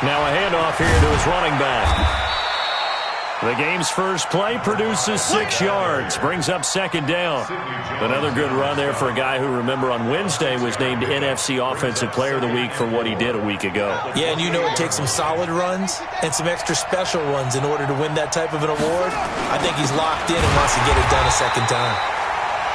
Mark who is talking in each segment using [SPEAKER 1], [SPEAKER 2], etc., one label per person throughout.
[SPEAKER 1] Now a handoff here to his running back. The game's first play produces 6 yards, brings up second down. Another good run there for a guy who, remember, on Wednesday was named NFC Offensive Player of the Week for what he did a week ago.
[SPEAKER 2] Yeah, and you know it takes some solid runs and some extra special ones in order to win that type of an award. I think he's locked in and wants to get it done a second time.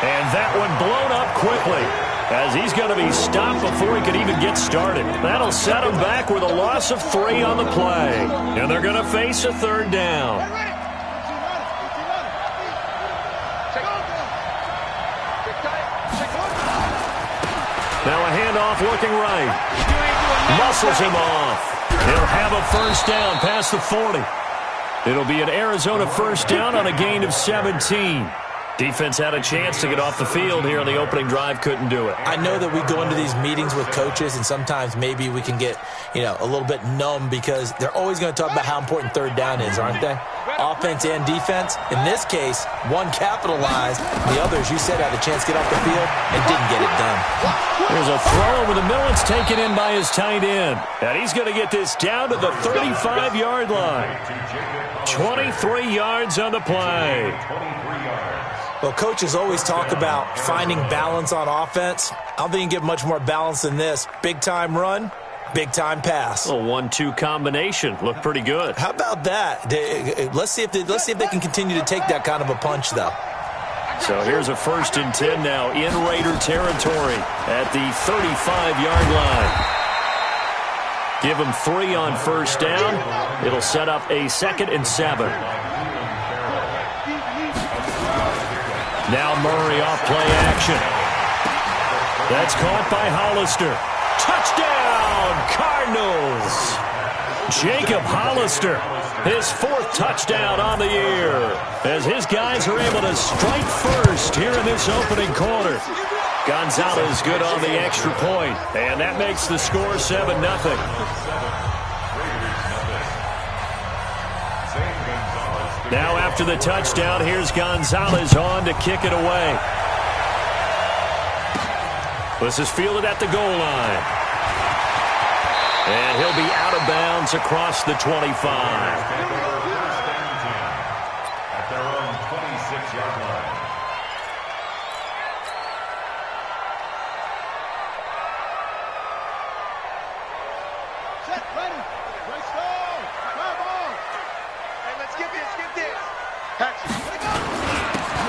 [SPEAKER 1] And that one blown up quickly, as he's going to be stopped before he could even get started. That'll set him back with a loss of 3 on the play. And they're going to face a third down. Now a handoff looking right. Muscles him off. He'll have a first down past the 40. It'll be an Arizona first down on a gain of 17. Defense had a chance to get off the field here on the opening drive, couldn't do it.
[SPEAKER 2] I know that we go into these meetings with coaches, and sometimes maybe we can get, a little bit numb because they're always going to talk about how important third down is, aren't they? Offense and defense. In this case, one capitalized. The other, as you said, had a chance to get off the field and didn't get it done.
[SPEAKER 1] There's a throw over the middle. It's taken in by his tight end. And he's going to get this down to the 35-yard line. 23 yards on the play.
[SPEAKER 2] Well, coaches always talk about finding balance on offense. I don't think you can get much more balance than this. Big-time run, big-time pass.
[SPEAKER 1] A 1-2 combination. Looked pretty good.
[SPEAKER 2] How about that? Let's see if they can continue to take that kind of a punch, though.
[SPEAKER 1] So here's a 1st and 10 now in Raider territory at the 35-yard line. Give them 3 on first down. It'll set up a 2nd and 7. Now Murray off play action. That's caught by Hollister. Touchdown, Cardinals! Jacob Hollister, his 4th touchdown on the year, as his guys are able to strike first here in this opening quarter. Gonzalez good on the extra point, and that makes the score 7-0. Now after the touchdown, here's Gonzalez on to kick it away. This is fielded at the goal line. And he'll be out of bounds across the 25.
[SPEAKER 3] At their own 26-yard line.
[SPEAKER 4] Set, ready. Let's go. Come on. Hey, let's skip this.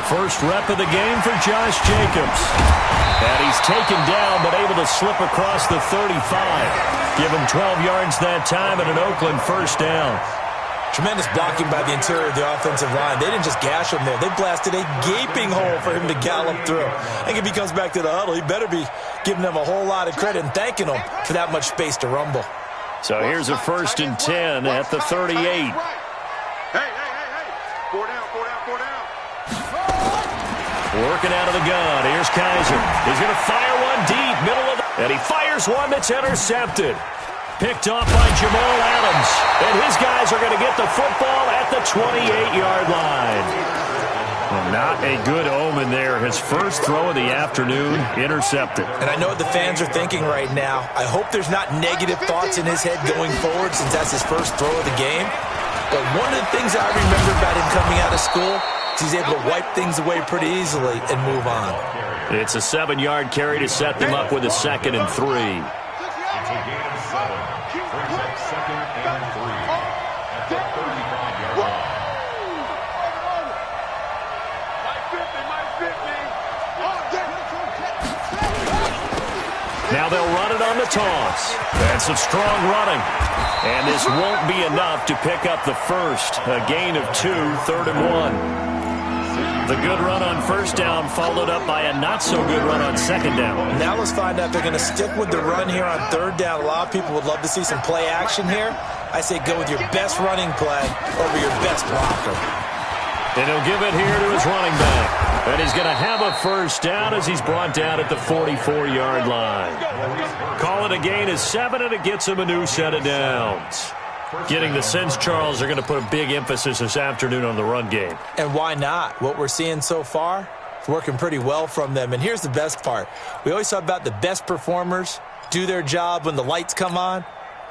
[SPEAKER 1] First rep of the game for Josh Jacobs. And he's taken down but able to slip across the 35. Give him 12 yards that time and an Oakland first down.
[SPEAKER 2] Tremendous blocking by the interior of the offensive line. They didn't just gash him there. They blasted a gaping hole for him to gallop through. I think if he comes back to the huddle, he better be giving them a whole lot of credit and thanking them for that much space to rumble.
[SPEAKER 1] So here's a 1st and 10 at the 38.
[SPEAKER 4] Hey. 4 down.
[SPEAKER 1] Working out of the gun. Here's Kaiser. He's going to fire one deep, middle of the... And he fires one that's intercepted. Picked off by Jamal Adams. And his guys are going to get the football at the 28-yard line. Well, not a good omen there. His first throw of the afternoon, intercepted.
[SPEAKER 2] And I know what the fans are thinking right now. I hope there's not negative thoughts in his head going forward since that's his first throw of the game. But one of the things I remember about him coming out of school is he's able to wipe things away pretty easily and move on.
[SPEAKER 1] It's a 7-yard carry to set them up with a 2nd and 3.
[SPEAKER 3] It's a gain of 7. Brings up 2nd and 3 at the 35-yard line.
[SPEAKER 1] Now they'll run it on the toss. That's some strong running. And this won't be enough to pick up the first. A gain of 2, 3rd and 1. The good run on first down followed up by a not-so-good run on second down.
[SPEAKER 2] Now let's find out if they're going to stick with the run here on third down. A lot of people would love to see some play action here. I say go with your best running play over your best blocker.
[SPEAKER 1] And he'll give it here to his running back. And he's going to have a first down as he's brought down at the 44-yard line. Call it a gain of 7, and it gets him a new set of downs. Getting the sense, Charles, they're going to put a big emphasis this afternoon on the run game.
[SPEAKER 2] And why not? What we're seeing so far is working pretty well from them. And here's the best part. We always talk about the best performers do their job when the lights come on.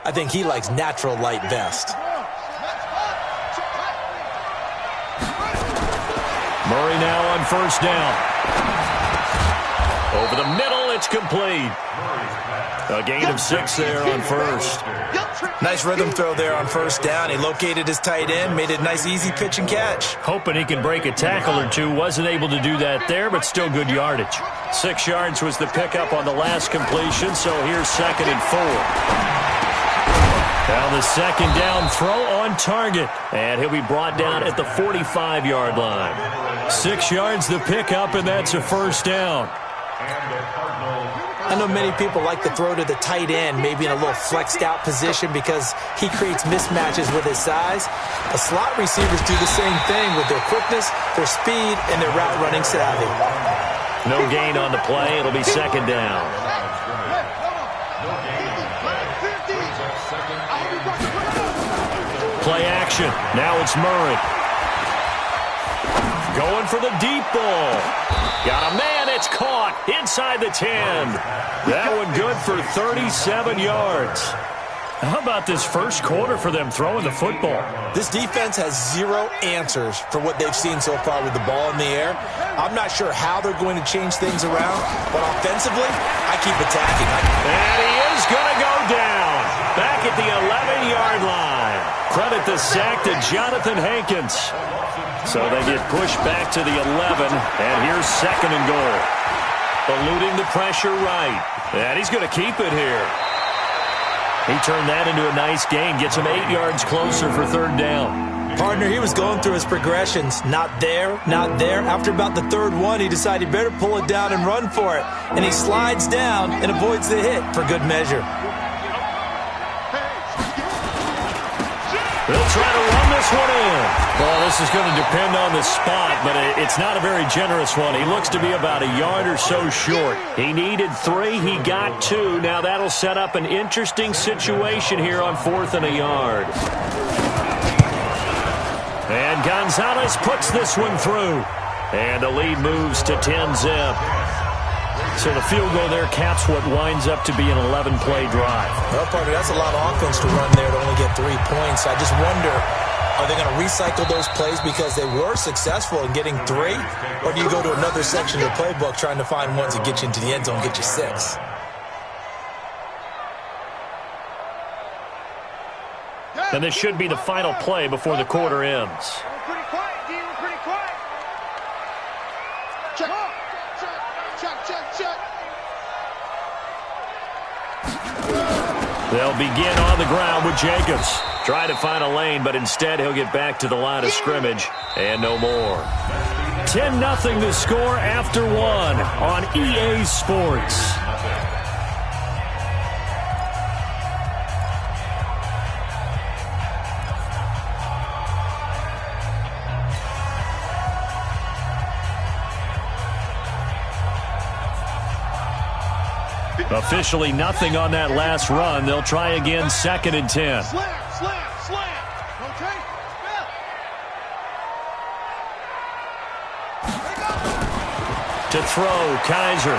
[SPEAKER 2] I think he likes natural light vest.
[SPEAKER 1] Murray now on first down. Over the middle, it's complete. A gain of 6 there on first.
[SPEAKER 2] Nice rhythm throw there on first down. He located his tight end, made it a nice easy pitch and catch.
[SPEAKER 1] Hoping he can break a tackle or two. Wasn't able to do that there, but still good yardage. 6 yards was the pickup on the last completion, so here's 2nd and 4. Now the 2nd down throw on target, and he'll be brought down at the 45-yard line. 6 yards the pickup, and that's a first down.
[SPEAKER 2] I know many people like to throw to the tight end, maybe in a little flexed out position because he creates mismatches with his size. The slot receivers do the same thing with their quickness, their speed, and their route running savvy.
[SPEAKER 1] No gain on the play. It'll be 2nd down. Play action. Now it's Murray. Going for the deep ball. Got a man. It's caught inside the 10. That one good for 37 yards. How about this first quarter for them throwing the football?
[SPEAKER 2] This defense has 0 answers for what they've seen so far with the ball in the air. I'm not sure how they're going to change things around, but offensively, I keep attacking.
[SPEAKER 1] And he is going to go down. Back at the 11-yard line. Credit the sack to Jonathan Hankins. So they get pushed back to the 11, and here's 2nd and goal. Eluding the pressure right. And he's going to keep it here. He turned that into a nice gain. Gets him 8 yards closer for 3rd down.
[SPEAKER 2] Partner, he was going through his progressions. Not there, not there. After about the 3rd one, he decided he better pull it down and run for it. And he slides down and avoids the hit for good measure.
[SPEAKER 1] They'll try to run this one in. Well, this is going to depend on the spot, but it's not a very generous one. He looks to be about a yard or so short. He needed 3. He got 2. Now that'll set up an interesting situation here on 4th and a yard. And Gonzalez puts this one through. And the lead moves to 10-zip. So the field goal there caps what winds up to be an 11-play drive.
[SPEAKER 2] Well, partner, that's a lot of offense to run there to only get 3 points. I just wonder, are they going to recycle those plays because they were successful in getting 3? Or do you go to another section of the playbook trying to find ones that get you into the end zone and get you 6?
[SPEAKER 1] And this should be the final play before the quarter ends.
[SPEAKER 4] Pretty quiet, D. We're pretty quiet. Check. Check.
[SPEAKER 1] They'll begin on the ground with Jacobs. Try to find a lane, but instead he'll get back to the line of scrimmage and no more. 10-0 the score after 1 on EA Sports. Officially nothing on that last run. They'll try again, 2nd and 10.
[SPEAKER 4] Slam. Okay.
[SPEAKER 1] To throw, Kaiser.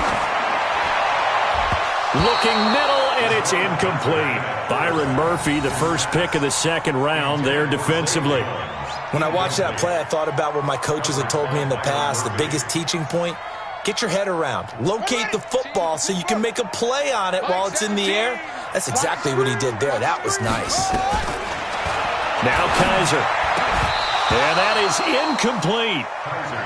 [SPEAKER 1] Looking middle, and it's incomplete. Byron Murphy, the first pick of the 2nd round there defensively.
[SPEAKER 2] When I watched that play, I thought about what my coaches had told me in the past. The biggest teaching point, get your head around. Locate the football so you can make a play on it while it's in the air. That's exactly what he did there. That was nice.
[SPEAKER 1] Now Kaiser. And that is incomplete.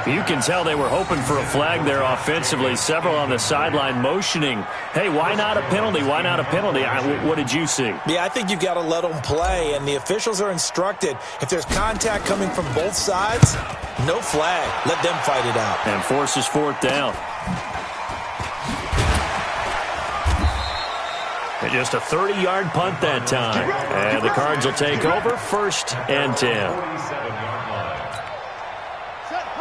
[SPEAKER 1] You can tell they were hoping for a flag there offensively. Several on the sideline motioning. Hey, why not a penalty? Why not a penalty? What did you see?
[SPEAKER 2] Yeah, I think you've got to let them play, and the officials are instructed. If there's contact coming from both sides, no flag. Let them fight it out.
[SPEAKER 1] And forces 4th down. And just a 30-yard punt that time. And the Cards will take over, 1st and 10.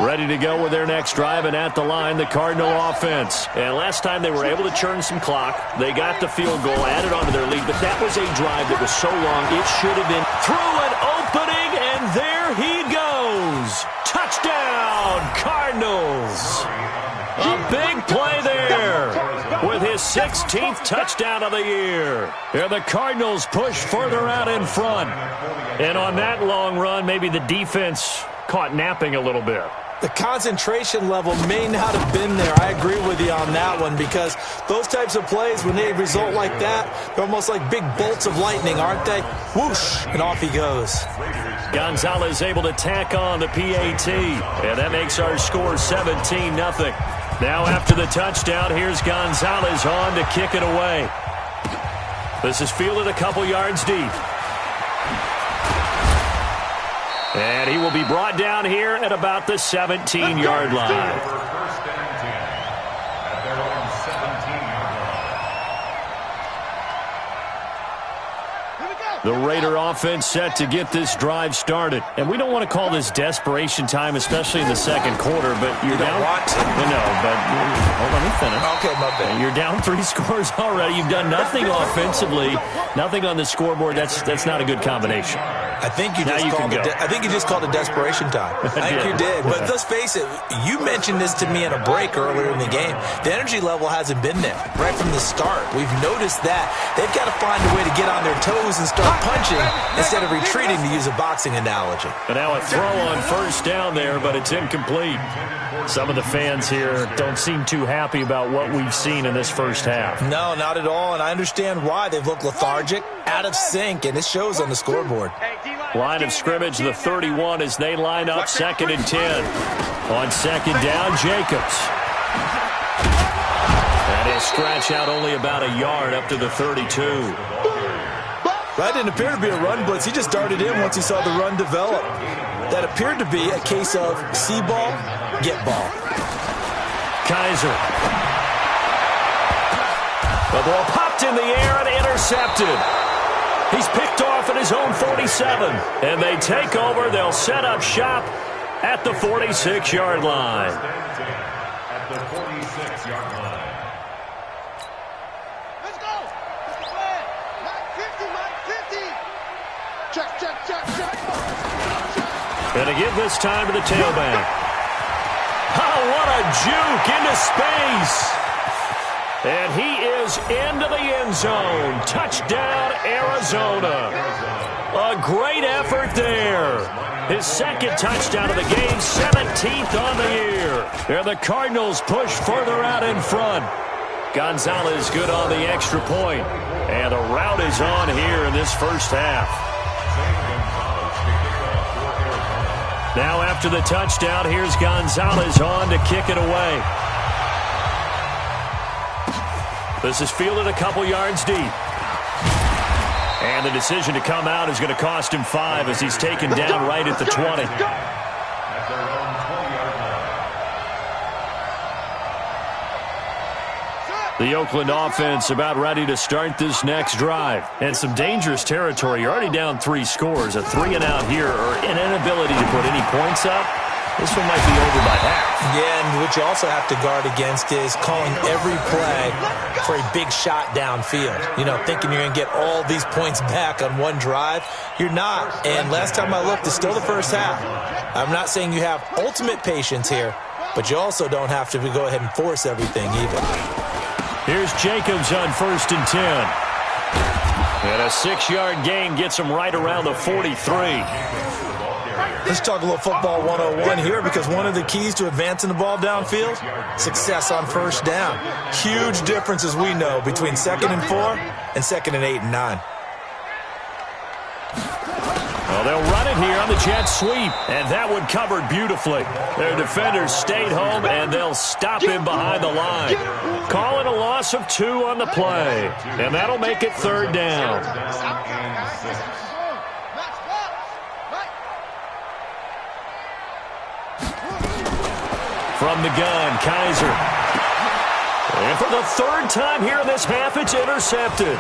[SPEAKER 1] Ready to go with their next drive, and at the line, the Cardinal offense. And last time they were able to churn some clock. They got the field goal, added on to their lead, but that was a drive that was so long, it should have been through an opening, and there he goes. Touchdown, Cardinals. A big play there with his 16th touchdown of the year. And the Cardinals push further out in front. And on that long run, maybe the defense caught napping a little bit.
[SPEAKER 2] The concentration level may not have been there. I agree with you on that one, because those types of plays, when they result like that, they're almost like big bolts of lightning, aren't they? Whoosh, and off he goes.
[SPEAKER 1] Gonzalez able to tack on the PAT, and that makes our score 17-0. Now after the touchdown, here's Gonzalez on to kick it away. This is fielded a couple yards deep. And he will be brought down here at about the 17-yard line.
[SPEAKER 3] First and 10 at their own 17-yard line.
[SPEAKER 1] The Raider offense set to get this drive started. And we don't want to call this desperation time, especially in the second quarter, but you're down. No, but let me finish.
[SPEAKER 2] Okay, my bad.
[SPEAKER 1] You're down 3 scores already. You've done nothing offensively, nothing on the scoreboard. That's not a good combination.
[SPEAKER 2] I think you just called it desperation time. I think you did. But let's face it, you mentioned this to me in a break earlier in the game. The energy level hasn't been there right from the start. We've noticed that. They've got to find a way to get on their toes and start punching instead of retreating, to use a boxing analogy.
[SPEAKER 1] And now a throw on first down there, but it's incomplete. Some of the fans here don't seem too happy about what we've seen in this first half.
[SPEAKER 2] No, not at all, and I understand why. They've looked lethargic, out of sync, and it shows on the scoreboard.
[SPEAKER 1] Line of scrimmage, the 31, as they line up 2nd and 10. On 2nd down, Jacobs. And he'll scratch out only about a yard up to the 32.
[SPEAKER 2] That didn't appear to be a run blitz. He just darted in once he saw the run develop. That appeared to be a case of see ball, get ball.
[SPEAKER 1] Kaiser. The ball popped in the air and intercepted. He's picked off at his own 47. And they take over. They'll set up shop at the 46-yard line.
[SPEAKER 3] At the 46-yard line.
[SPEAKER 4] Let's go. Line 50. Check.
[SPEAKER 1] And to give this time to the tailback. Oh, what a juke into space. And he is into the end zone. Touchdown, Arizona. A great effort there. His 2nd touchdown of the game, 17th on the year. And the Cardinals push further out in front. Gonzalez good on the extra point. And the route is on here in this first half. Now after the touchdown, here's Gonzalez on to kick it away. This is fielded a couple yards deep. And the decision to come out is going to cost him 5 as he's taken down right at the 20.
[SPEAKER 3] At their own 20-yard line.
[SPEAKER 1] The Oakland offense about ready to start this next drive. And some dangerous territory. You're already down 3 scores. A 3-and-out here, or an inability to put any points up. This one might be over by half.
[SPEAKER 2] Yeah, and what you also have to guard against is calling every play for a big shot downfield. You know, thinking you're going to get all these points back on one drive. You're not. And last time I looked, it's still the first half. I'm not saying you have ultimate patience here, but you also don't have to go ahead and force everything either.
[SPEAKER 1] Here's Jacobs on 1st and 10. And a 6-yard gain gets him right around the 43.
[SPEAKER 2] Let's talk a little football 101 here, because one of the keys to advancing the ball downfield, success on first down. Huge difference, as we know, between 2nd and 4 and 2nd and 8 and 9.
[SPEAKER 1] Well, they'll run it here on the jet sweep, and that one covered beautifully. Their defenders stayed home, and they'll stop him behind the line. Calling a loss of 2 on the play, and that'll make it 3rd down. From the gun, Kaiser. And for the 3rd time here in this half, it's intercepted.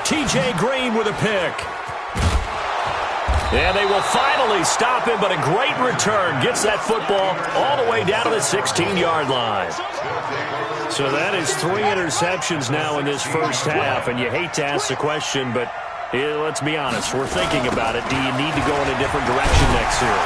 [SPEAKER 1] T.J. Green with a pick. And they will finally stop him, but a great return gets that football all the way down to the 16-yard line. So that is 3 interceptions now in this first half, and you hate to ask the question, but let's be honest, we're thinking about it. Do you need to go in a different direction next year?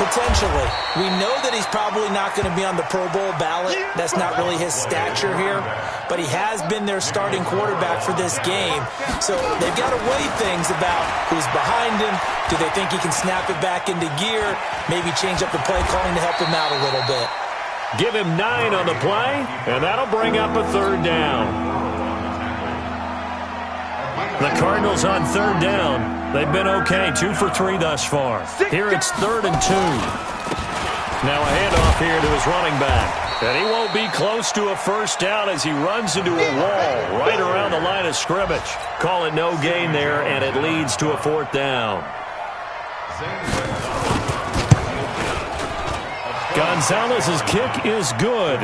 [SPEAKER 2] Potentially. We know that he's probably not going to be on the Pro Bowl ballot. That's not really his stature here. But he has been their starting quarterback for this game. So they've got to weigh things about who's behind him. Do they think he can snap it back into gear? Maybe change up the play calling to help him out a little bit.
[SPEAKER 1] Give him 9 on the play, and that'll bring up a 3rd down. The Cardinals on 3rd down. They've been okay, 2 for 3 thus far. Here it's 3rd and 2. Now a handoff here to his running back. And he won't be close to a 1st down as he runs into a wall right around the line of scrimmage. Call it no gain there, and it leads to a 4th down. Gonzalez's kick is good.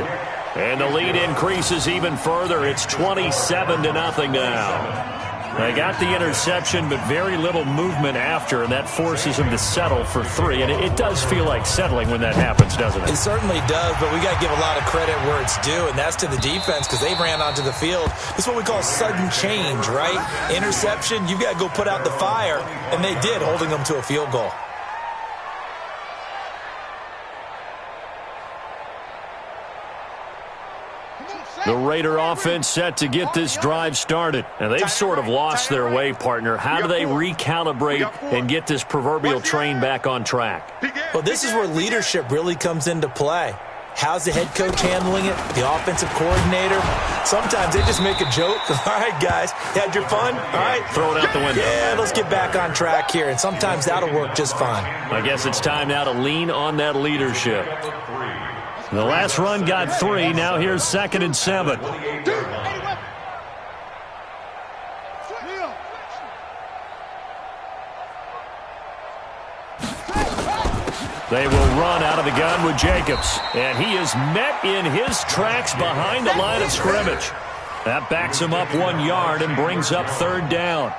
[SPEAKER 1] And the lead increases even further. It's 27-0 now. They got the interception, but very little movement after, and that forces him to settle for 3. And it does feel like settling when that happens, doesn't it?
[SPEAKER 2] It certainly does, but we got to give a lot of credit where it's due, and that's to the defense because they ran onto the field. This is what we call sudden change, right? Interception, you've got to go put out the fire, and they did, holding them to a field goal.
[SPEAKER 1] The Raider offense set to get this drive started. And they've sort of lost their way, partner. How do they recalibrate and get this proverbial train back on track?
[SPEAKER 2] Well, this is where leadership really comes into play. How's the head coach handling it? The offensive coordinator? Sometimes they just make a joke. All right, guys, you had your fun? All right.
[SPEAKER 1] Throw it out the window.
[SPEAKER 2] Yeah, let's get back on track here. And sometimes that'll work just fine.
[SPEAKER 1] I guess it's time now to lean on that leadership. The last run got 3. Now here's 2nd and 7. They will run out of the gun with Jacobs. And he is met in his tracks behind the line of scrimmage. That backs him up 1 yard and brings up 3rd down.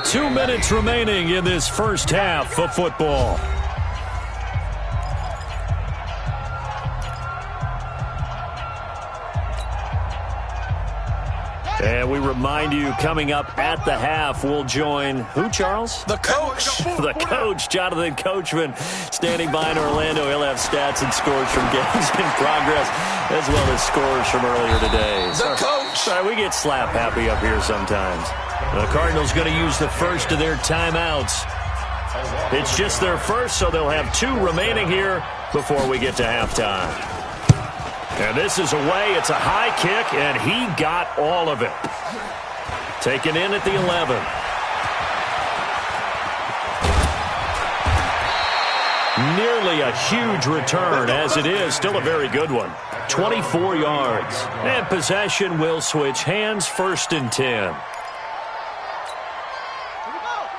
[SPEAKER 1] 2 minutes remaining in this first half of football. And we remind you, coming up at the half, we'll join who, Charles?
[SPEAKER 2] The coach.
[SPEAKER 1] The coach, Jonathan Coachman, standing by in Orlando. He'll have stats and scores from games in progress, as well as scores from earlier today.
[SPEAKER 2] The coach.
[SPEAKER 1] Sorry, we get slap happy up here sometimes. The Cardinals going to use the first of their timeouts. It's just their first, so they'll have 2 remaining here before we get to halftime. And this is away. It's a high kick, and he got all of it. Taken in at the 11. Nearly a huge return, as it is. Still a very good one. 24 yards. And possession will switch hands. 1st and 10.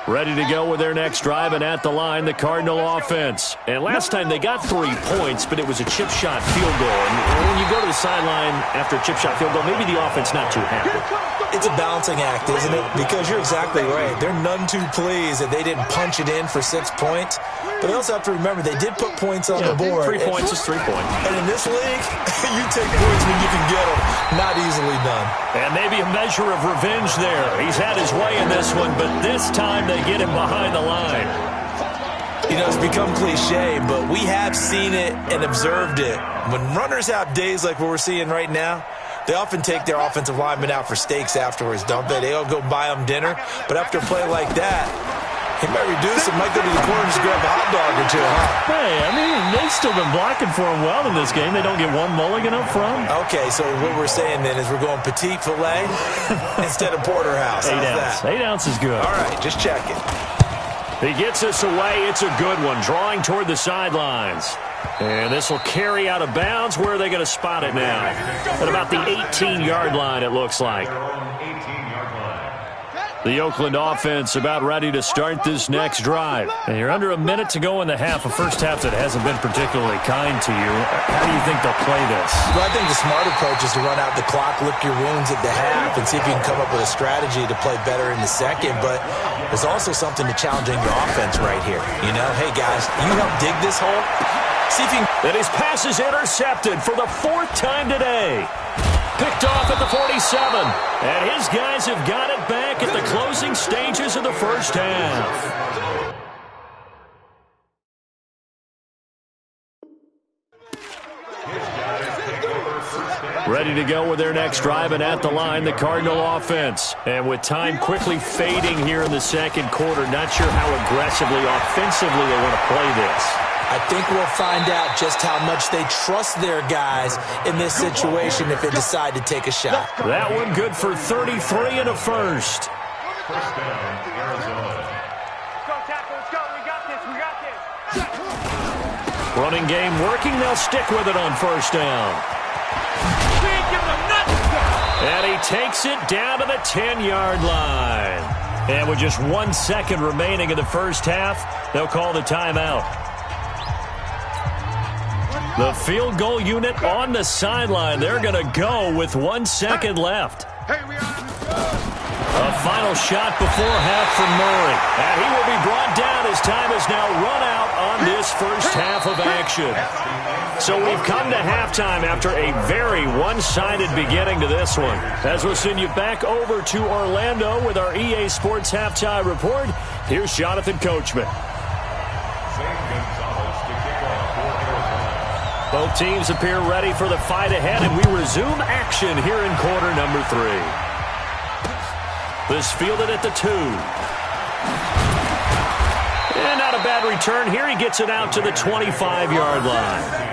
[SPEAKER 1] Ready to go with their next drive, and at the line, the Cardinal offense. And last time they got 3 points, but it was a chip shot field goal. And when you go to the sideline after a chip shot field goal, maybe the offense not too happy.
[SPEAKER 2] It's a balancing act, isn't it? Because you're exactly right. They're none too pleased that they didn't punch it in for 6 points. But they also have to remember they did put points on the board.
[SPEAKER 1] 3 points is 3 points.
[SPEAKER 2] And in this league, you take points when you can get them. Not easily done.
[SPEAKER 1] And maybe a measure of revenge there. He's had his way in this one, but this time they get him behind the line.
[SPEAKER 2] You know, it's become cliche, but we have seen it and observed it. When runners have days like what we're seeing right now, they often take their offensive linemen out for steaks afterwards, don't they? They all go buy them dinner. But after a play like that, he might reduce it, might go to the corner and just grab a hot dog or 2, huh?
[SPEAKER 1] Hey, I mean, they've still been blocking for him well in this game. They don't get 1 mulligan up front.
[SPEAKER 2] Okay, so what we're saying then is we're going petite filet instead of porterhouse.
[SPEAKER 1] 8 ounce. 8 ounce is good.
[SPEAKER 2] All right, just check it.
[SPEAKER 1] He gets us away. It's a good one. Drawing toward the sidelines. And this will carry out of bounds. Where are they going to spot it now? At about the 18-yard line, it looks like. The Oakland offense about ready to start this next drive. And you're under a minute to go in the half, a first half that hasn't been particularly kind to you. How do you think they'll play this?
[SPEAKER 2] Well, I think the smart approach is to run out the clock, lick your wounds at the half, and see if you can come up with a strategy to play better in the second. But there's also something to challenging your offense right here. You know, hey, guys, you help dig this hole. See if you can...
[SPEAKER 1] And his pass is intercepted for the 4th time today. Picked off at the 47. And his guys have got it back at the closing stages of the first half. Ready to go with their next drive, and at the line, the Cardinal offense. And with time quickly fading here in the second quarter, not sure how aggressively, offensively they want to play this.
[SPEAKER 2] I think we'll find out just how much they trust their guys in this situation if they decide to take a shot.
[SPEAKER 1] That one good for 33 and a first.
[SPEAKER 3] First down, Arizona.
[SPEAKER 4] Let's go, tackle. Let's go. We got this. We got this.
[SPEAKER 1] Running game working. They'll stick with it on first down.
[SPEAKER 4] We ain't giving them nothing.
[SPEAKER 1] And he takes it down to the 10-yard line. And with just 1 second remaining in the first half, they'll call the timeout. The field goal unit on the sideline. They're going to go with 1 second left. A final shot before half from Murray. And he will be brought down as time has now run out on this first half of action. So we've come to halftime after a very one-sided beginning to this one. As we'll send you back over to Orlando with our EA Sports Halftime Report, here's Jonathan Coachman. Both teams appear ready for the fight ahead, and we resume action here in quarter number 3. This fielded at the 2. And not a bad return here. He gets it out to the 25-yard line.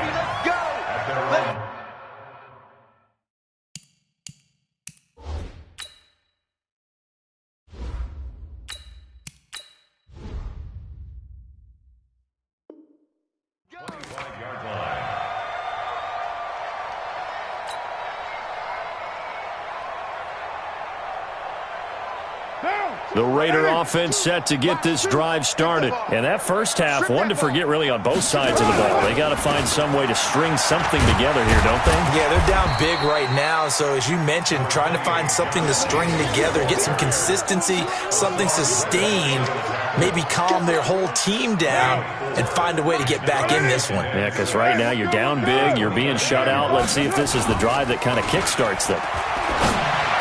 [SPEAKER 1] The Raider offense set to get this drive started. And that first half, one to forget really on both sides of the ball. They got to find some way to string something together here, don't they?
[SPEAKER 2] Yeah, they're down big right now. So as you mentioned, trying to find something to string together, get some consistency, something sustained, maybe calm their whole team down and find a way to get back in this one.
[SPEAKER 1] Yeah, because right now you're down big, you're being shut out. Let's see if this is the drive that kind of kickstarts them.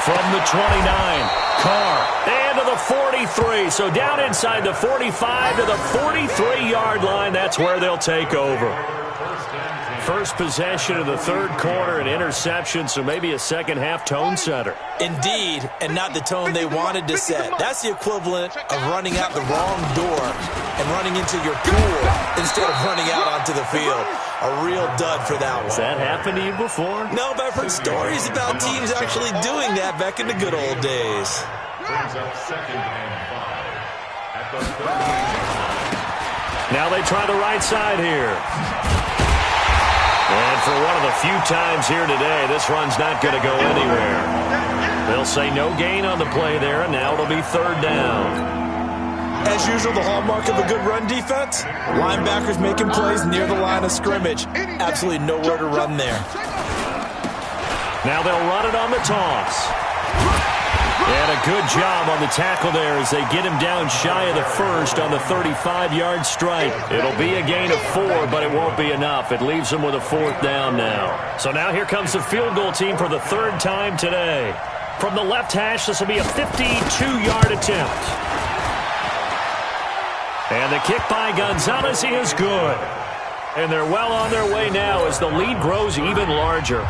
[SPEAKER 1] From the 29, Carr, and to the 43. So down inside the 45 to the 43-yard line. That's where they'll take over. First possession of the third quarter, an interception, so maybe a second-half tone setter.
[SPEAKER 2] Indeed, and not the tone they wanted to set. That's the equivalent of running out the wrong door and running into your pool instead of running out onto the field. A real dud for that one.
[SPEAKER 1] Has that happened to you before?
[SPEAKER 2] No, but I've heard stories about teams actually doing that back in the good old days.
[SPEAKER 3] Brings up 2nd and 5 at the 38.
[SPEAKER 1] Now they try the right side here. And for one of the few times here today, this run's not going to go anywhere. They'll say no gain on the play there, and now it'll be third down.
[SPEAKER 2] As usual, the hallmark of a good run defense, linebackers making plays near the line of scrimmage. Absolutely nowhere to run there.
[SPEAKER 1] Now they'll run it on the toss. And a good job on the tackle there as they get him down shy of the first on the 35-yard strike. It'll be a gain of 4, but it won't be enough. It leaves them with a 4th down now. So now here comes the field goal team for the 3rd time today. From the left hash, this will be a 52-yard attempt. And the kick by Gonzalez is good. And they're well on their way now as the lead grows even larger.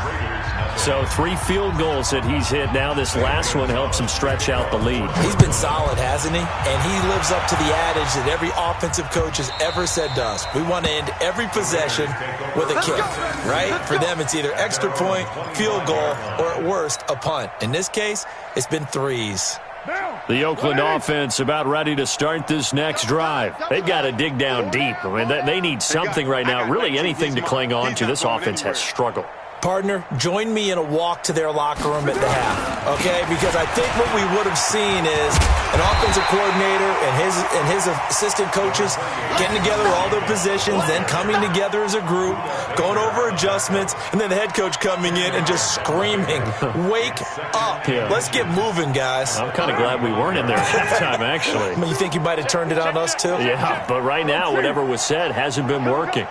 [SPEAKER 1] So 3 field goals that he's hit now. This last one helps him stretch out the lead.
[SPEAKER 2] He's been solid, hasn't he? And he lives up to the adage that every offensive coach has ever said to us. We want to end every possession with a kick, right? For them, it's either extra point, field goal, or at worst, a punt. In this case, it's been 3s.
[SPEAKER 1] The Oakland offense about ready to start this next drive. They've got to dig down deep. I mean, they need something right now, really anything to cling on to. This offense has struggled.
[SPEAKER 2] Partner, join me in a walk to their locker room at the half, okay? Because I think what we would have seen is an offensive coordinator and his assistant coaches getting together all their positions, then coming together as a group, going over adjustments, and then the head coach coming in and just screaming, wake up. Yeah. Let's get moving, guys.
[SPEAKER 1] I'm kind of glad we weren't in there at halftime, actually.
[SPEAKER 2] You think you might have turned it on us, too?
[SPEAKER 1] Yeah, but right now, whatever was said hasn't been working.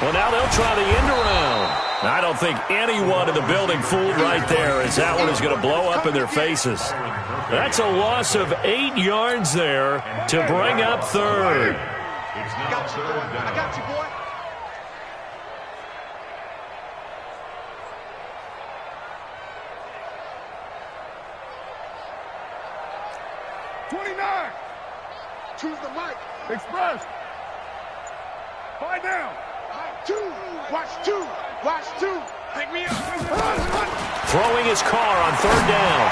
[SPEAKER 1] Well, now they'll try the end around. I don't think anyone in the building fooled right there, as that one is going to blow up in their faces. That's a loss of 8 yards there to bring up 3rd.
[SPEAKER 3] It's now 3rd down.
[SPEAKER 4] I got you, boy. 29. Choose the mic. Express. 5 down. 2. Watch 2. Watch 2. Pick me up.
[SPEAKER 1] Throwing his car on 3rd down.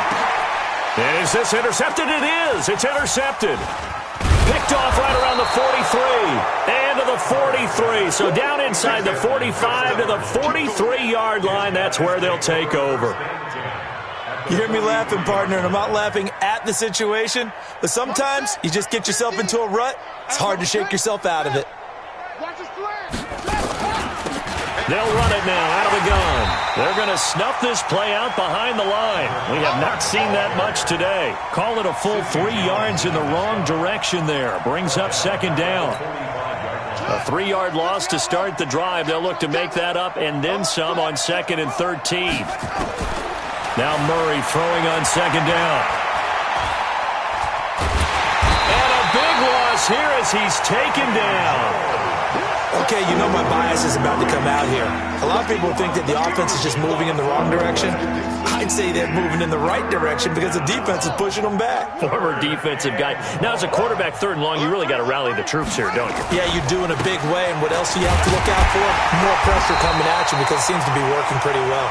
[SPEAKER 1] And is this intercepted? It is. It's intercepted. Picked off right around the 43 and to the 43. So down inside the 45 to the 43-yard line. That's where they'll take over.
[SPEAKER 2] You hear me laughing, partner, and I'm not laughing at the situation, but sometimes you just get yourself into a rut. It's hard to shake yourself out of it.
[SPEAKER 1] They'll run it now out of the gun. They're going to snuff this play out behind the line. We have not seen that much today. Call it a full 3 yards in the wrong direction there. Brings up 2nd down. A 3-yard loss to start the drive. They'll look to make that up and then some on 2nd and 13. Now Murray throwing on 2nd down. And a big loss here as he's taken down.
[SPEAKER 2] Okay, you know my bias is about to come out here. A lot of people think that the offense is just moving in the wrong direction. I'd say they're moving in the right direction because the defense is pushing them back.
[SPEAKER 1] Former defensive guy. Now, as a quarterback 3rd and long, you really got to rally the troops here, don't you?
[SPEAKER 2] Yeah, you do in a big way. And what else do you have to look out for? More pressure coming at you because it seems to be working pretty well.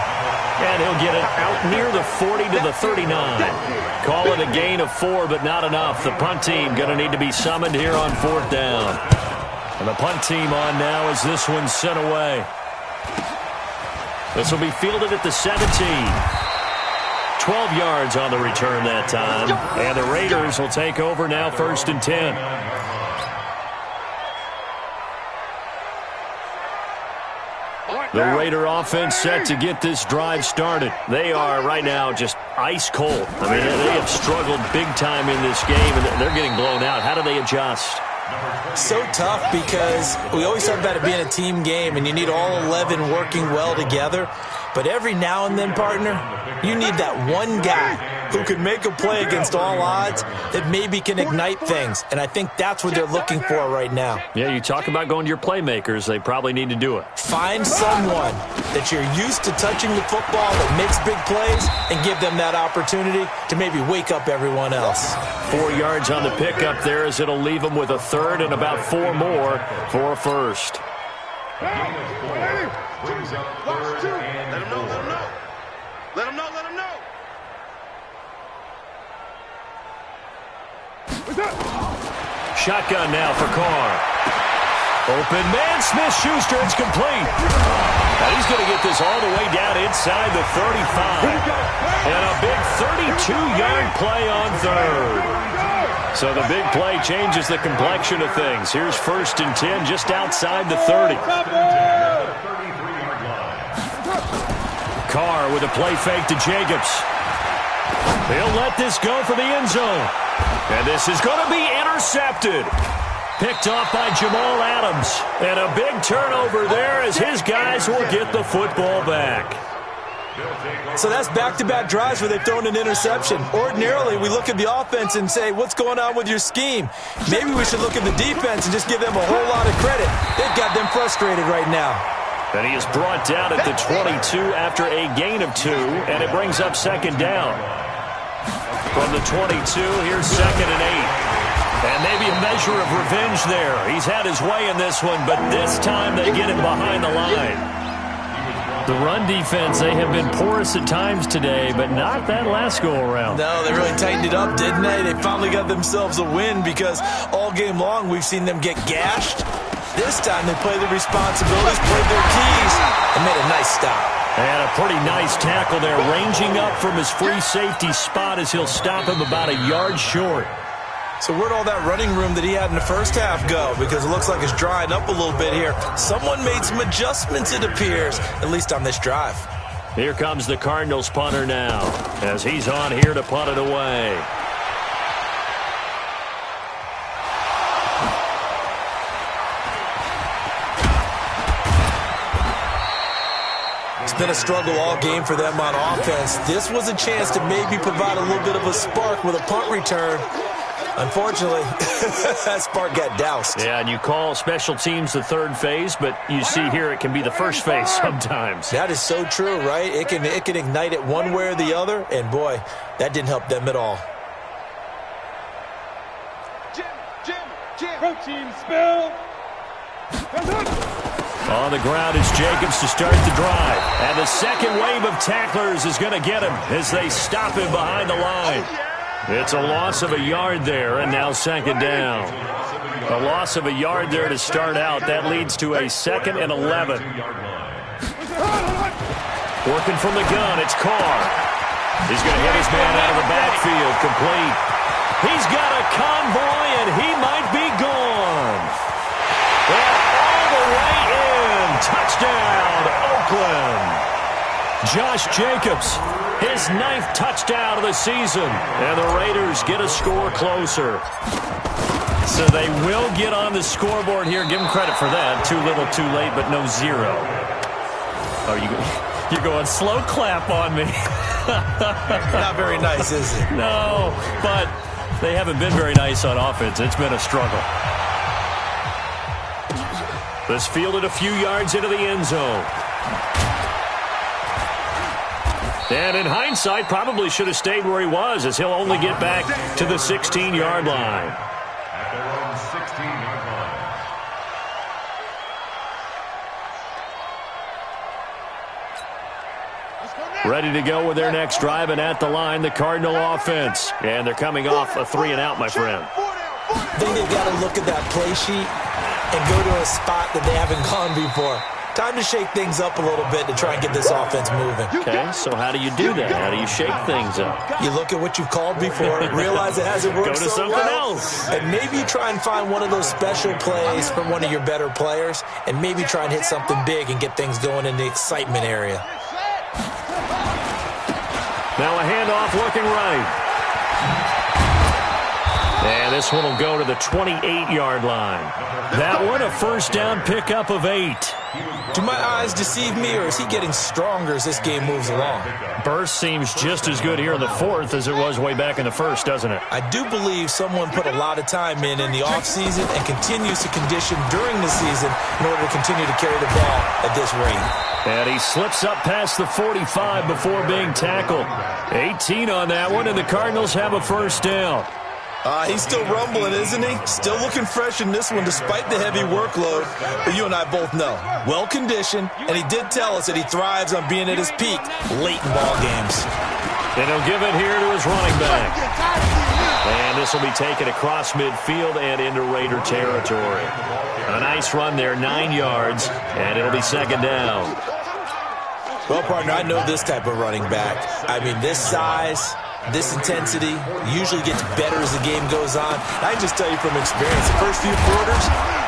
[SPEAKER 1] And he'll get it out near the 40 to the 39. Call it a gain of 4, but not enough. The punt team going to need to be summoned here on 4th down. And the punt team on now as this one's sent away. This will be fielded at the 17. 12 yards on the return that time. And the Raiders will take over now 1st and 10. The Raider offense set to get this drive started. They are right now just ice cold. I mean, they have struggled big time in this game, and they're getting blown out. How do they adjust?
[SPEAKER 2] So tough because we always talk about it being a team game, and you need all 11 working well together. But every now and then, partner, you need that one guy who can make a play against all odds that maybe can ignite things. And I think that's what they're looking for right now.
[SPEAKER 1] Yeah, you talk about going to your playmakers. They probably need to do it.
[SPEAKER 2] Find someone that you're used to touching the football that makes big plays and give them that opportunity to maybe wake up everyone else.
[SPEAKER 1] 4 yards on the pickup there as it'll leave them with a 3rd and about 4 more for a 1st.
[SPEAKER 3] Brings up 3rd and
[SPEAKER 4] let him know, let him know. Let him know, let him know.
[SPEAKER 1] Shotgun now for Carr. Open man, Smith-Schuster, it's complete. Now he's going to get this all the way down inside the 35. And a big 32-yard play on 3rd. So the big play changes the complexion of things. Here's 1st and 10 just outside the 30. Carr with a play fake to Jacobs. He'll let this go for the end zone. And this is going to be intercepted. Picked off by Jamal Adams. And a big turnover there as his guys will get the football back.
[SPEAKER 2] So that's back-to-back drives where they've thrown an interception. Ordinarily, we look at the offense and say, what's going on with your scheme? Maybe we should look at the defense and just give them a whole lot of credit. They've got them frustrated right now.
[SPEAKER 1] And he is brought down at the 22 after a gain of 2, and it brings up 2nd down. From the 22, here's 2nd and 8. And maybe a measure of revenge there. He's had his way in this one, but this time they get him behind the line. The run defense, they have been porous at times today, but not that last go-around.
[SPEAKER 2] No, they really tightened it up, didn't they? They finally got themselves a win because all game long we've seen them get gashed. This time they played their responsibilities, played their keys, and made a nice stop.
[SPEAKER 1] And a pretty nice tackle there, ranging up from his free safety spot as he'll stop him about a yard short.
[SPEAKER 2] So where'd all that running room that he had in the first half go? Because it looks like it's drying up a little bit here. Someone made some adjustments, it appears, at least on this drive.
[SPEAKER 1] Here comes the Cardinals punter now, as he's on here to punt it away.
[SPEAKER 2] It's been a struggle all game for them on offense. This was a chance to maybe provide a little bit of a spark with a punt return. Unfortunately, that spark got doused.
[SPEAKER 1] Yeah, and you call special teams the third phase, but you see here it can be the first phase sometimes.
[SPEAKER 2] That is so true, right? It can ignite it one way or the other, and boy, that didn't help them at all.
[SPEAKER 4] Protein spill.
[SPEAKER 1] On the ground is Jacobs to start the drive. And the second wave of tacklers is going to get him as they stop him behind the line. It's a loss of a yard there, and now second down. A loss of a yard there to start out. That leads to a 2nd and 11. Working from the gun, it's Carr. He's going to hit his man out of the backfield, complete. He's got a convoy, and he might be gone. And all the way in. Touchdown, Oakland. Josh Jacobs, his 9th touchdown of the season. And the Raiders get a score closer. So they will get on the scoreboard here. Give them credit for that. Too little, too late, but no 0. Oh, you're going slow clap on me.
[SPEAKER 2] Not very nice, is it?
[SPEAKER 1] No, but they haven't been very nice on offense. It's been a struggle. This fielded a few yards into the end zone. And in hindsight, probably should have stayed where he was, as he'll only get back to the 16-yard line.
[SPEAKER 3] At their own 16-yard line.
[SPEAKER 1] Ready to go with their next drive, and at the line, the Cardinal offense. And they're coming off a 3-and-out, my friend.
[SPEAKER 2] I think they've got to look at that play sheet and go to a spot that they haven't gone before. Time to shake things up a little bit to try and get this offense moving.
[SPEAKER 1] Okay, so how do you do that? How do you shake things up?
[SPEAKER 2] You look at what you've called before, realize it hasn't worked
[SPEAKER 1] Go to
[SPEAKER 2] so
[SPEAKER 1] something
[SPEAKER 2] well,
[SPEAKER 1] else.
[SPEAKER 2] and maybe you try and find one of those special plays from one of your better players, and maybe try and hit something big and get things going in the excitement area.
[SPEAKER 1] Now a handoff looking right. And this one will go to the 28-yard line. That one a first down pickup of 8.
[SPEAKER 2] Do my eyes deceive me, or is he getting stronger as this game moves along?
[SPEAKER 1] Burst seems just as good here in the 4th as it was way back in the 1st, doesn't it?
[SPEAKER 2] I do believe someone put a lot of time in the offseason and continues to condition during the season in order to continue to carry the ball at this rate.
[SPEAKER 1] And he slips up past the 45 before being tackled. 18 on that one, and the Cardinals have a first down.
[SPEAKER 2] He's still rumbling, isn't he? Still looking fresh in this one despite the heavy workload. But you and I both know, well-conditioned, and he did tell us that he thrives on being at his peak late in ball games.
[SPEAKER 1] And he'll give it here to his running back. And this will be taken across midfield and into Raider territory. A nice run there, 9 yards, and it'll be second down.
[SPEAKER 2] Well, partner, I know this type of running back. I mean, this size, this intensity usually gets better as the game goes on. I can just tell you from experience, the first few quarters,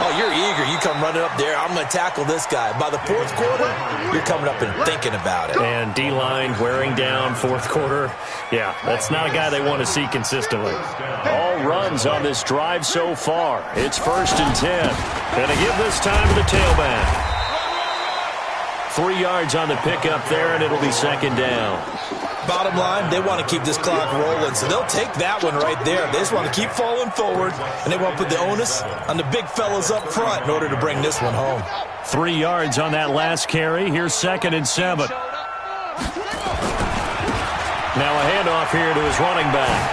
[SPEAKER 2] oh, you're eager. You come running up there, I'm going to tackle this guy. By the 4th quarter, you're coming up and thinking about it.
[SPEAKER 1] And D-line wearing down 4th quarter. Yeah, that's not a guy they want to see consistently. All runs on this drive so far. It's 1st and 10. And to give this time to the tailback. 3 yards on the pickup there, and it'll be second down.
[SPEAKER 2] Bottom line, they want to keep this clock rolling, so they'll take that one right there. They just want to keep falling forward, and they want to put the onus on the big fellas up front in order to bring this one home.
[SPEAKER 1] 3 yards on that last carry. Here's 2nd and 7. Now a handoff here to his running back.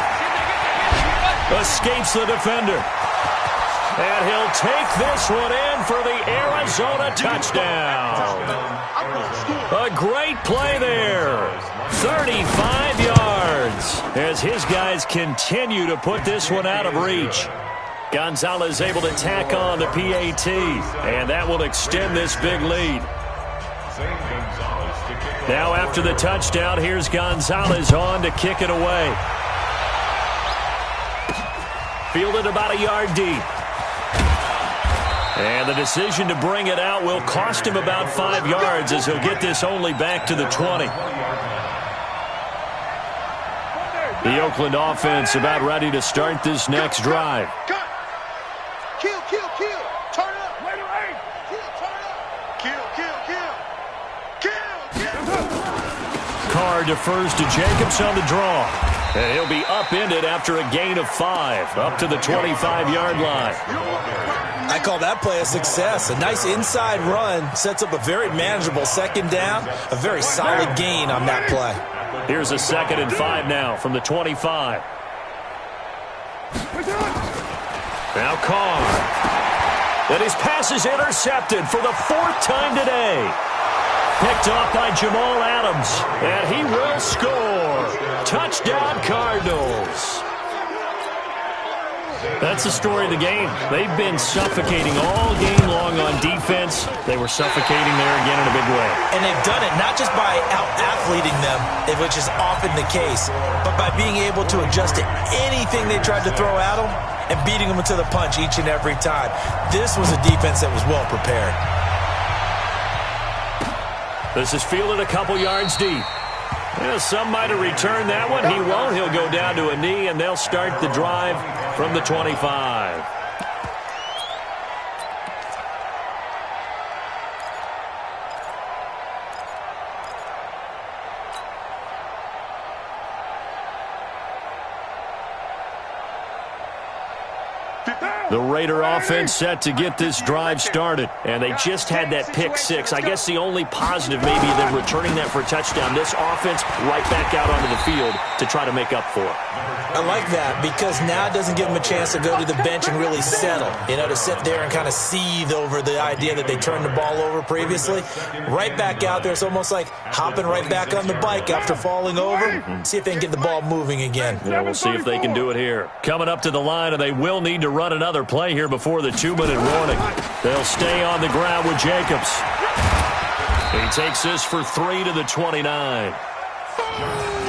[SPEAKER 1] Escapes the defender. And he'll take this one in for the Arizona touchdown. A great play there. 35 yards as his guys continue to put this one out of reach. Gonzalez able to tack on the PAT, and that will extend this big lead. Now after the touchdown, here's Gonzalez on to kick it away. Fielded about a yard deep. And the decision to bring it out will cost him about 5 yards as he'll get this only back to the 20. The Oakland offense about ready to start this next drive.
[SPEAKER 4] Cut. Kill. Turn up. Wait. Kill.
[SPEAKER 1] Carr defers to Jacobs on the draw. And he'll be upended after a gain of 5, up to the 25-yard line.
[SPEAKER 2] I call that play a success. A nice inside run sets up a very manageable second down, a very solid gain on that play.
[SPEAKER 1] Here's a 2nd and 5 now from the 25. Now Carr. And his pass is intercepted for the 4th time today. Picked off by Jamal Adams. And he will score. Touchdown, Cardinals. That's the story of the game. They've been suffocating all game long on defense. They were suffocating there again in a big way.
[SPEAKER 2] And they've done it not just by out-athleting them, which is often the case, but by being able to adjust to anything they tried to throw at them and beating them to the punch each and every time. This was a defense that was well prepared.
[SPEAKER 1] This is fielded a couple yards deep. Well, some might have returned that one. He won't. He'll go down to a knee, and they'll start the drive from the 25. The Raider offense set to get this drive started, and they just had that pick six. I guess the only positive maybe them returning that for a touchdown. This offense right back out onto the field to try to make up for it.
[SPEAKER 2] I like that because now it doesn't give them a chance to go to the bench and really settle, to sit there and kind of seethe over the idea that they turned the ball over previously. Right back out there, it's almost like hopping right back on the bike after falling over. See if they can get the ball moving again.
[SPEAKER 1] Yeah, we'll see if they can do it here. Coming up to the line, and they will need to run another play here before the 2-minute warning. They'll stay on the ground with Jacobs. He takes this for 3 to the 29.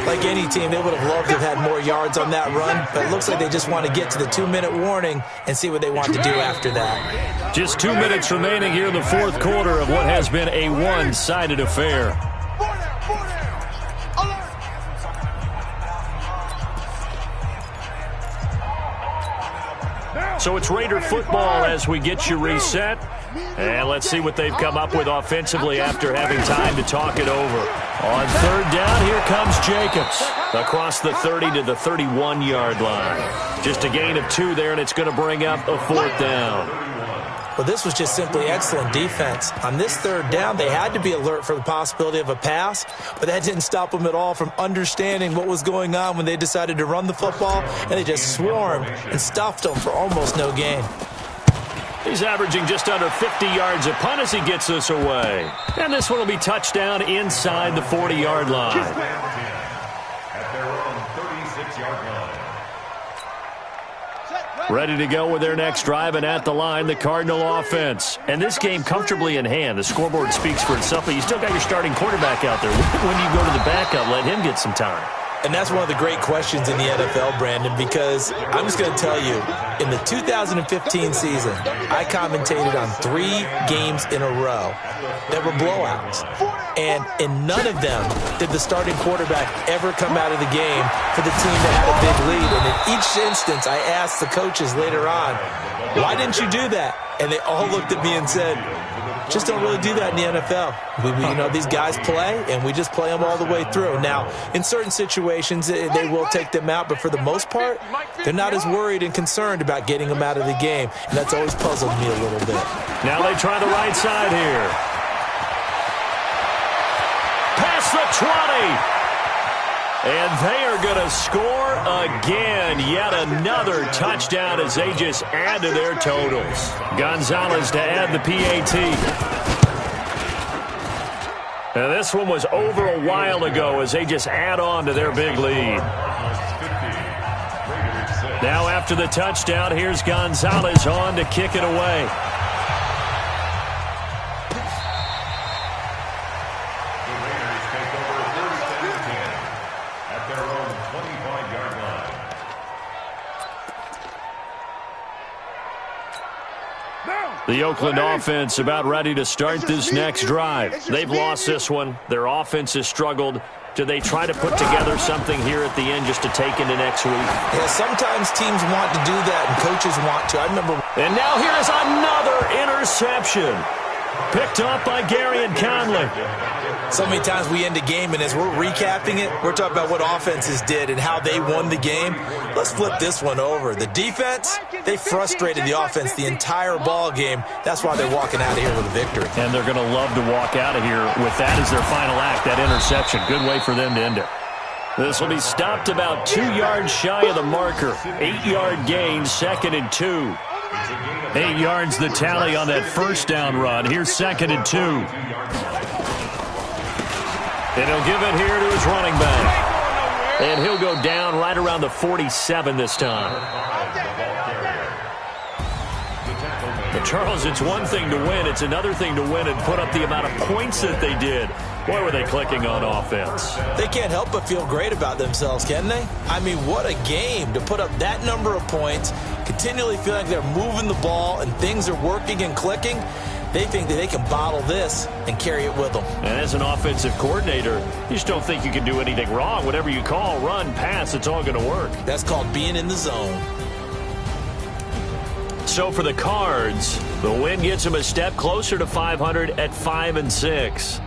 [SPEAKER 2] Like any team, they would have loved to have had more yards on that run, but it looks like they just want to get to the 2-minute warning and see what they want to do after that.
[SPEAKER 1] Just 2 minutes remaining here in the fourth quarter of what has been a one-sided affair. So it's Raider football as we get you reset. And let's see what they've come up with offensively after having time to talk it over. On third down, here comes Jacobs. Across the 30 to the 31-yard line. Just a gain of 2 there, and it's going to bring up a 4th down.
[SPEAKER 2] Well, this was just simply excellent defense. On this third down, they had to be alert for the possibility of a pass, but that didn't stop them at all from understanding what was going on when they decided to run the football, and they just swarmed and stuffed them for almost no gain.
[SPEAKER 1] He's averaging just under 50 yards a punt as he gets this away. And this one will be touchdown inside the 40-yard line.
[SPEAKER 3] At their own 36-yard line.
[SPEAKER 1] Ready to go with their next drive, and at the line, the Cardinal offense. And this game comfortably in hand. The scoreboard speaks for itself, but you still got your starting quarterback out there. When do you go to the backup, let him get some time?
[SPEAKER 2] And that's one of the great questions in the NFL, Brandon, because I'm just going to tell you, in the 2015 season, I commentated on 3 games in a row that were blowouts. And in none of them did the starting quarterback ever come out of the game for the team that had a big lead. And in each instance, I asked the coaches later on, why didn't you do that? And they all looked at me and said, just don't really do that in the NFL. These guys play, and we just play them all the way through. Now, in certain situations, they will take them out, but for the most part, they're not as worried and concerned about getting them out of the game, and that's always puzzled me a little bit.
[SPEAKER 1] Now they try the right side here. Past the 20. And they are going to score again. Yet another touchdown as they just add to their totals. Gonzalez to add the PAT. And this one was over a while ago as they just add on to their big lead. Now after the touchdown, here's Gonzalez on to kick it away. The Oakland offense about ready to start this next drive. They've lost this one. Their offense has struggled. Do they try to put together something here at the end just to take into next week?
[SPEAKER 2] Yeah, sometimes teams want to do that and coaches want to. I remember.
[SPEAKER 1] And now here is another interception. Picked up by Gary and Conley.
[SPEAKER 2] So many times we end a game, and as we're recapping it, we're talking about what offenses did and how they won the game. Let's flip this one over. The defense, they frustrated the offense the entire ball game. That's why they're walking out of here with a victory.
[SPEAKER 1] And they're going to love to walk out of here with that as their final act, that interception. Good way for them to end it. This will be stopped about 2 yards shy of the marker. 8-yard gain, 2nd and 2. 8 yards the tally on that first down run. Here's 2nd and 2. And he'll give it here to his running back. And he'll go down right around the 47 this time. But Charles, it's one thing to win. It's another thing to win and put up the amount of points that they did. Boy, were they clicking on offense.
[SPEAKER 2] They can't help but feel great about themselves, can they? I mean, what a game to put up that number of points, continually feel like they're moving the ball and things are working and clicking. They think that they can bottle this and carry it with them. And
[SPEAKER 1] as an offensive coordinator, you just don't think you can do anything wrong. Whatever you call, run, pass, it's all going to work.
[SPEAKER 2] That's called being in the zone.
[SPEAKER 1] So for the Cards, the win gets them a step closer to 500 at 5-6.